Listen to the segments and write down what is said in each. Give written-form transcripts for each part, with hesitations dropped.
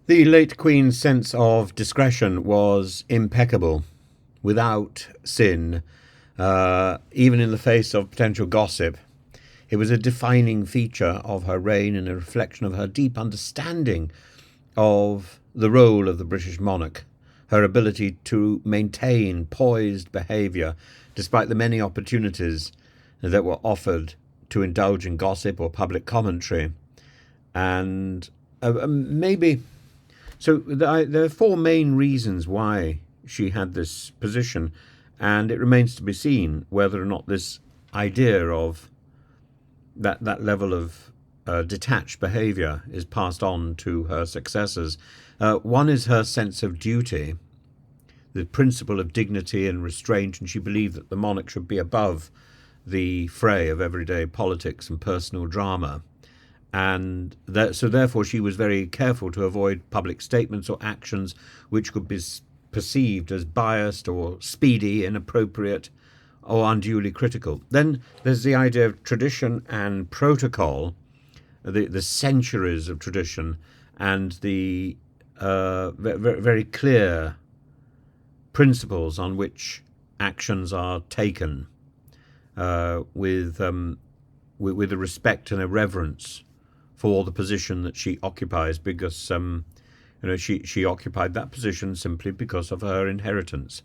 The late Queen's sense of discretion was impeccable, without sin, even in the face of potential gossip. It was a defining feature of her reign and a reflection of her deep understanding of the role of the British monarch, her ability to maintain poised behaviour despite the many opportunities that were offered to indulge in gossip or public commentary. And maybe so there are four main reasons why she had this position, and it remains to be seen whether or not this idea of that level of detached behaviour is passed on to her successors. One is her sense of duty, the principle of dignity and restraint, and she believed that the monarch should be above the fray of everyday politics and personal drama. And so therefore she was very careful to avoid public statements or actions which could be perceived as biased or speedy, inappropriate, or unduly critical. Then there's the idea of tradition and protocol, the centuries of tradition, and the very clear principles on which actions are taken, with a respect and a reverence for the position that she occupies, because she occupied that position simply because of her inheritance.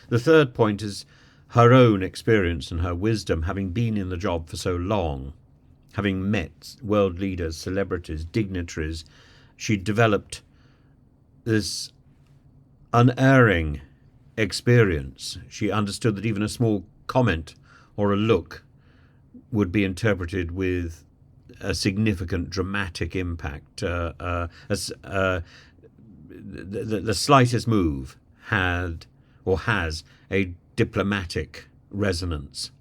The third point is her own experience and her wisdom, having been in the job for so long, having met world leaders, celebrities, dignitaries. She developed this unerring experience. She understood that even a small comment or a look would be interpreted with a significant dramatic impact. The slightest move had or has a diplomatic resonance.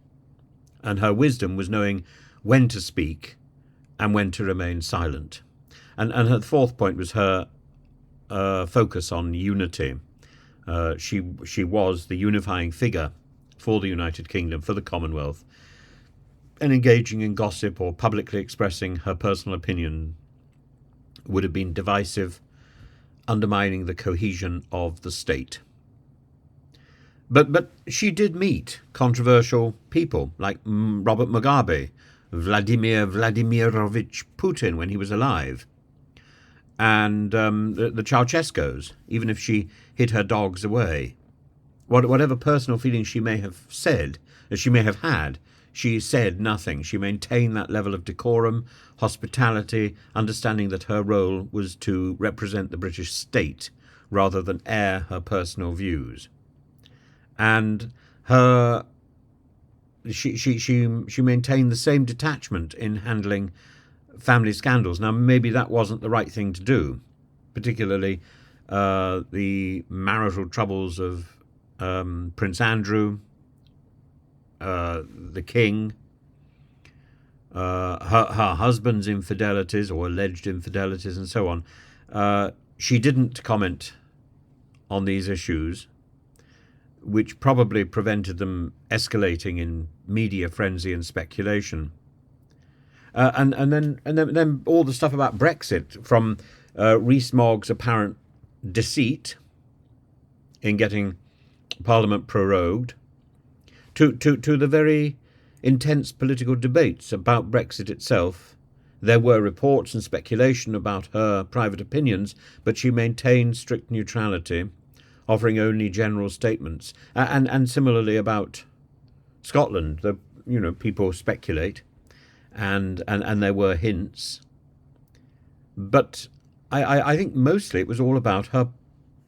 And her wisdom was knowing when to speak and when to remain silent. And her fourth point was her focus on unity. She was the unifying figure for the United Kingdom, for the Commonwealth, and engaging in gossip or publicly expressing her personal opinion would have been divisive, undermining the cohesion of the state. But she did meet controversial people like Robert Mugabe, Vladimir Vladimirovich Putin when he was alive, and the Ceausescus, even if she hid her dogs away. Whatever personal feelings she may have had, she said nothing. She maintained that level of decorum, hospitality, understanding that her role was to represent the British state rather than air her personal views. And she maintained the same detachment in handling family scandals. Now, maybe that wasn't the right thing to do, particularly the marital troubles of Prince Andrew, the King, her husband's infidelities or alleged infidelities, and so on. She didn't comment on these issues, which probably prevented them escalating in media frenzy and speculation. And then all the stuff about Brexit, from Rees-Mogg's apparent deceit in getting Parliament prorogued, to the very intense political debates about Brexit itself. There were reports and speculation about her private opinions, but she maintained strict neutrality, offering only general statements. And similarly about Scotland, people speculate, and there were hints. But I think mostly it was all about her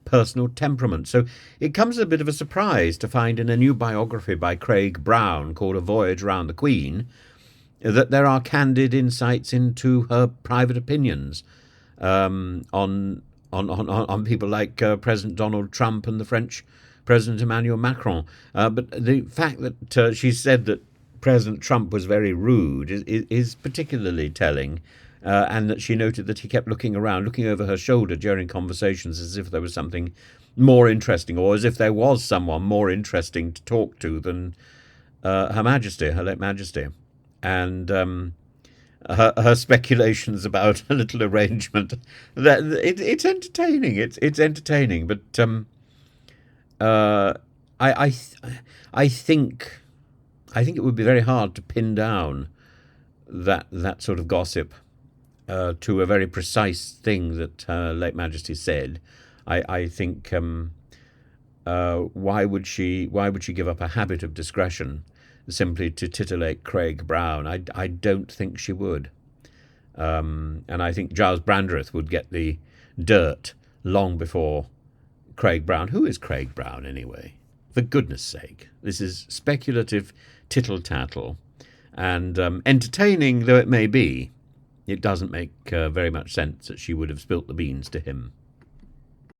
personal temperament. So it comes as a bit of a surprise to find in a new biography by Craig Brown called A Voyage Round the Queen that there are candid insights into her private opinions on people like President Donald Trump and the French President Emmanuel Macron. But the fact that she said that President Trump was very rude is particularly telling. And that she noted that he kept looking around, looking over her shoulder during conversations as if there was something more interesting, or as if there was someone more interesting to talk to than Her Majesty, her late Majesty. And her speculations about a little arrangement. It's entertaining. It's entertaining, but uh, I I th- I think it would be very hard to pin down that sort of gossip to a very precise thing that Her late Majesty said. I think why would she give up a habit of discretion simply to titillate Craig Brown? I don't think she would. And I think Giles Brandreth would get the dirt long before Craig Brown. Who is Craig Brown anyway? For goodness sake, this is speculative tittle tattle, and entertaining though it may be, it doesn't make very much sense that she would have spilt the beans to him.